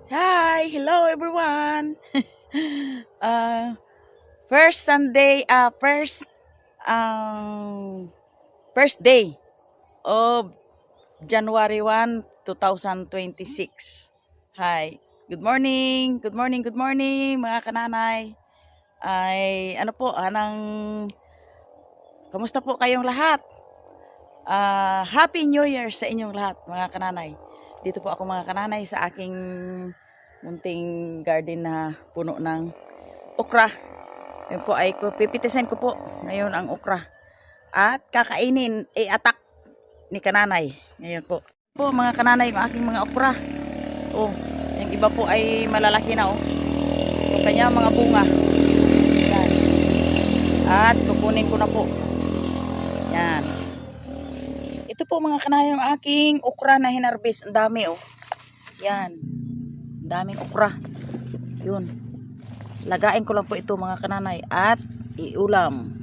Hi, hello everyone. First Sunday, first day of January 1, 2026. Hi. Good morning, good morning mga kananay. Ay ano po, kamusta po kayong lahat? Happy New Year sa inyong lahat mga kananay. Dito po ako mga kananay sa aking munting garden na puno ng okra. Yun po ay pipitisin ko po ngayon ang okra. At kakainin, attack ni kananay. Ngayon po. Po mga kananay, ang aking mga okra. Oh, yung iba po ay malalaki na oh. Yung kanya mga bunga. Yan. At kukunin ko na po. Yan. Ito po mga kananay yung aking okra na hinarbis. Ang dami oh. Yan. Ang daming okra. Yun. Lagain ko lang po ito mga kananay at iulam.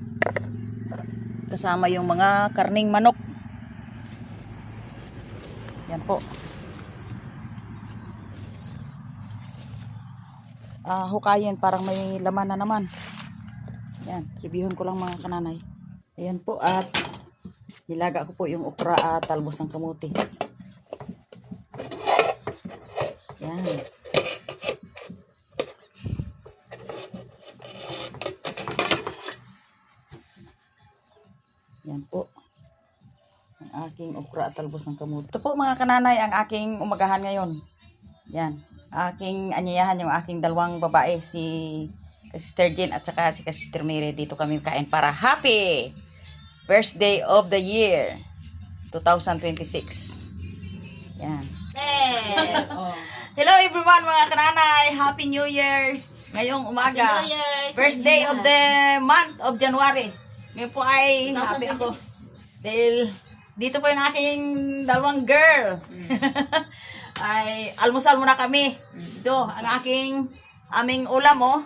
Kasama yung mga karning manok. Yan po. Hukayin parang may laman na naman. Yan, reviewin ko lang mga kananay. Ayan po at nilaga ko po yung okra at talbos ng kamuti. Yan. Yan po. Ang aking okra at talbos ng kamuti. Ito po mga kananay ang aking umagahan ngayon. Yan. Aking anyayahan yung aking dalawang babae, si Sister Jean at saka si Sister Mary. Dito kami kain para happy first day of the year 2026. Yan. Hey. Hello everyone mga kananay. Happy New Year. Ngayong umaga. First day of the month of January. Ngayon po ay happy ako. Dahil dito po yung aking dalawang girl. Ay almusal muna kami. Ito ang aming ulam oh.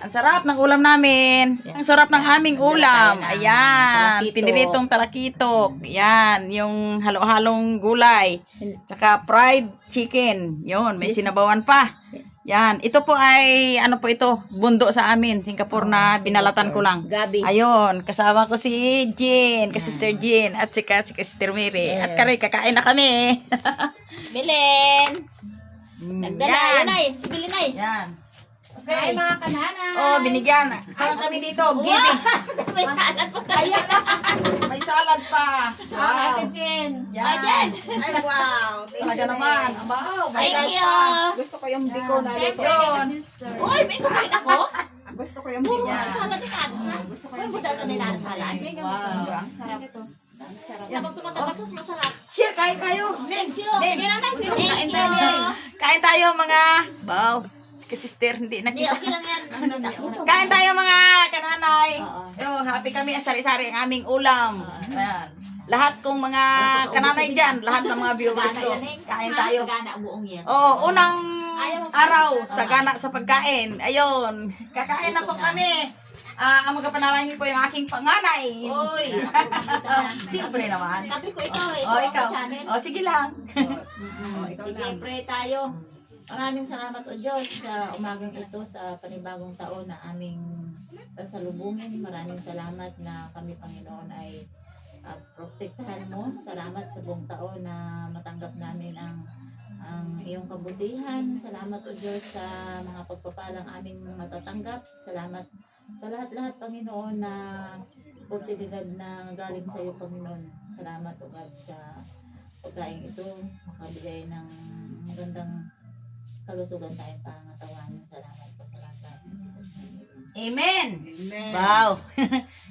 Ang sarap ng ulam namin. Ang sarap ng aming ulam. Ayan, piniritong talakitok. Yan, yung halo-halong gulay. Tsaka fried chicken. Yun, may sinabawan pa. Yan, ito po ay ano po ito, bundo sa amin, Singapore na binalatan ko lang. Gabi. Ayun, kasama ko si Jean, si Sister Jean at si Sister Mary. At karoy kakain na kami. Belen! Nagdala, Yan. yan ay. Bili na ay. Yan. Ay, Okay. mga kananay. Oh, binigyan. Parang kami dito. Giving. May salad pa tayo. Ayan. May salad pa. Wow. Ate Jen. Yan. Ay, Jen. Ay, wow. Thank Talaga you, naman. Nay. Wow. Thank May you. Gusto ko yung biko na luto. Yun. Uy, may kumain ako. Gusto ko yung Puro biko. ang salad ni Kat. Gusto ko Uy, yung budal ka nila ng salad. Wow. Ang sarap. Kapag tumatagal sus masarap. Share, kain tayo. Thank you. Nen. Thank you. Kain tayo mga. Wow. Si Sister hindi Hindi, nakita. okay lang yan. Kain tayo mga kananay. Oo. Yo, happy kami. Sari-sari ang aming ulam. Ayan. Lahat kong mga kananay dyan, lahat ng mga viewers ko. Kain tayo. Gana buong year. Oh, unang araw sa gana sa pagkain. Ayun, kakain na po kami. Ang magapanalangin po yung aking panganay. Uy, ako makita na. Siyempre naman. Tabi ko ito. Oh, Ito ikaw. ang channel. Oh, sige lang. Sige, pray tayo. Maraming salamat o Diyos sa umagang ito sa panibagong taon na aming sasalubungin. Maraming salamat na kami Panginoon ay protektahan mo. Salamat sa buong taon na matanggap namin ang iyong kabutihan. Salamat o Diyos sa mga pagpapalang aming matatanggap. Salamat sa lahat-lahat Panginoon na oportunidad na galing sa iyo Panginoon. Salamat o God sa pagkain ito. Makabigay ng magandang kalusugan tayong pangatawan. Salamat po sa lahat. In Jesus' name. Amen. Amen. Wow.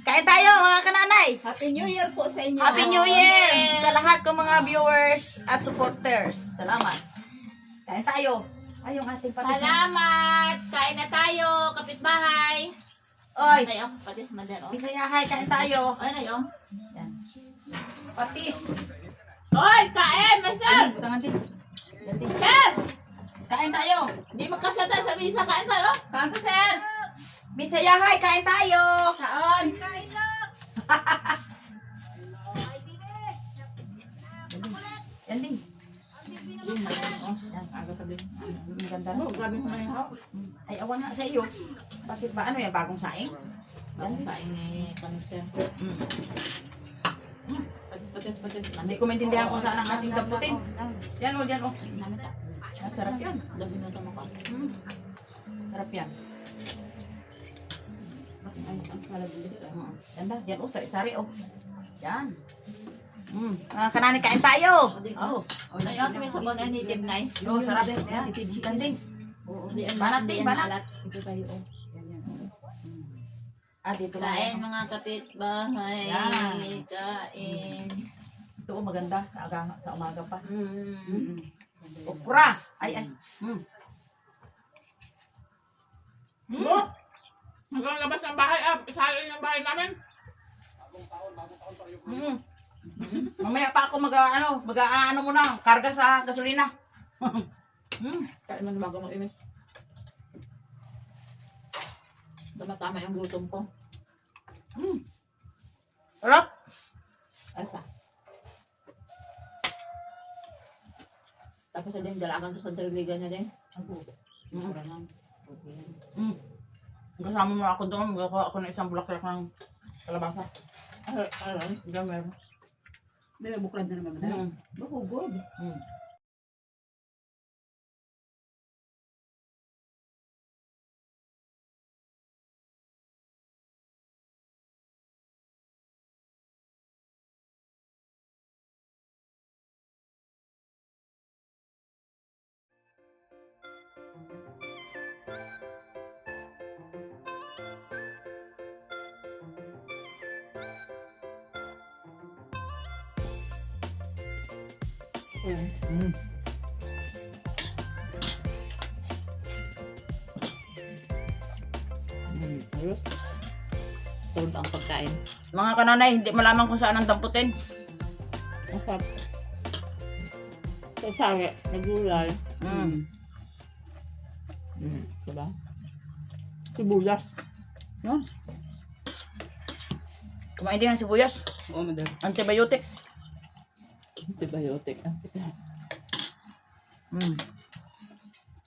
Kain tayo mga kananay. Happy New Year po sa inyo. Happy New Year sa lahat ng mga viewers at supporters. Salamat. Kain tayo. Ay, yung ating patis. Salamat! Kain na tayo, kapitbahay. Oy, Ay, oh, patis mader, oh. bisayahay, kain tayo. Ay, na yun. Yan. Patis. Oy, kain, Marcel! Butangan din. Yan din. Sir! Kain tayo. Hindi magkasya tayo sa misa. Kain tayo. Kain pa, sir! Bisayahay, kain tayo. Kaon! Kain lang! Yan din. Yung oh, Yan. aga pa din. Ang ganda na. Oh, grabe ko may hawak. Ay, awan nga sa iyo. Bakit ba? Ano yan? Bagong saing? Bagong saing ni Kamister. Mm. Patis. Hindi ko maintindihan kung saan ang ating damputin. Yan o, yan o. Namit ah. Ang sarap yan. Dabi na tama ka. Mm. Sarap yan. Ay, ang salad ulit. Ganda. Yan o, sari-sari o. Yan. Kanani kain tayo. Oh. Ay, ako may sabon ay native na eh. Oh, sarap din. Yan. Ganding. Hindi yan Banat hindi din, yan banat. maalat. Ito tayo oh. Dito na. Kain mga kapitbahay. Yan. Kain. Ito o, maganda. Sa umaga pa. Mm. Okra. Ay. Hanggang labas ng bahay, isali ng bahay namin. Mamaya pa ako mag-ano muna, karga sa gasolina. Kain man bago mag-inis. Tama yung gutom ko. Sarap. Asa. Tapos din dalagan ko sa driligan niya din. Kasama mo ako doon, magawa ako ng isang bulaklak ng kalabasa. Diyan meron. Dala buklad na naman. Bahugod. Ayos. Solve ang pagkain. Mga kananay, hindi malaman kung saan ang damputin. Masarap. Sa sari, nagulay. Diba? Sibuyas. Yan. Kumain din ng sibuyas. Oo, madam. Antibiotic. Antibiotic.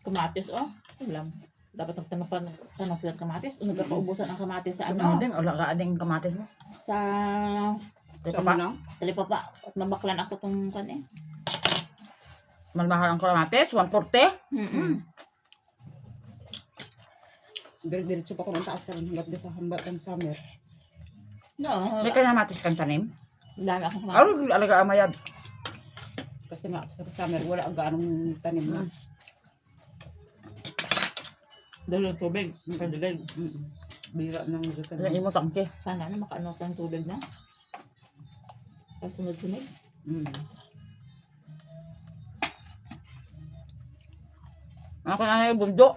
Kamatis, oh. Ulam. Dapat tanong sila kamatis. Kung nagkakaubusan ang kamatis sa Ano ano? din, wala ka ading kamatis mo. Sa Ito pa. talipapa. At mabaklan ako tong kan eh. Malmahal ang kamatis, 140. Diretso pa ko ng taas ka rin. Hanggat di sa hambat ang summer. No. May kamatis kang tanim. Dami akong kamatis. Ano, alaga amayad. Kasi nga sa summer, wala ang gaanong tanim na. Dahil yung tubig. Kadilig. Bira ng lutan. Yan mo tangke. Sana na makaano ng tubig na. Sunod-sunod. Ako na yung bundo.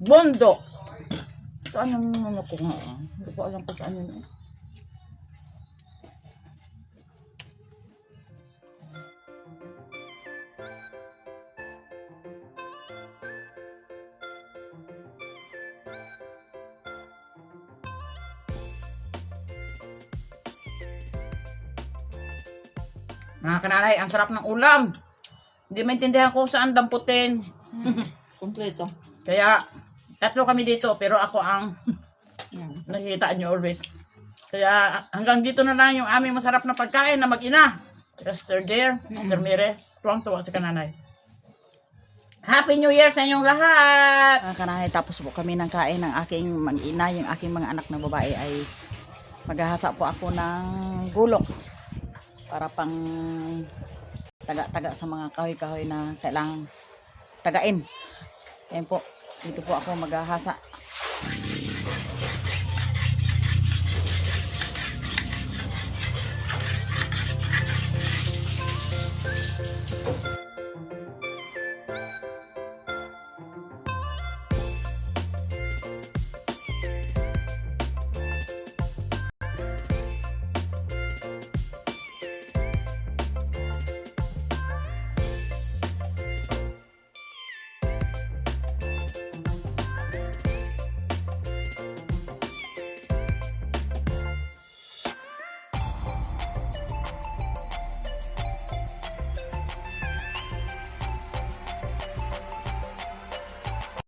Bundo! Saan yung ano ko nga? Hindi ko alam kung saan yun. Mga kananay, ang sarap ng ulam. Hindi maintindihan ko saan damputin. Kompleto. Kaya, tatlo kami dito, pero ako ang nakikita nyo always. Kaya, hanggang dito na lang yung aming masarap na pagkain na mag-ina. Sister Dear, Sister Mire, tuwang-tuwa si kananay. Happy New Year sa inyong lahat! Kananay, tapos po kami ng kain ng aking mag-ina, yung aking mga anak na babae ay maghahasa po ako ng gulok para pang taga-taga sa mga kahoy-kahoy na kailangang tagain. Ayan po, dito po ako maghahasa.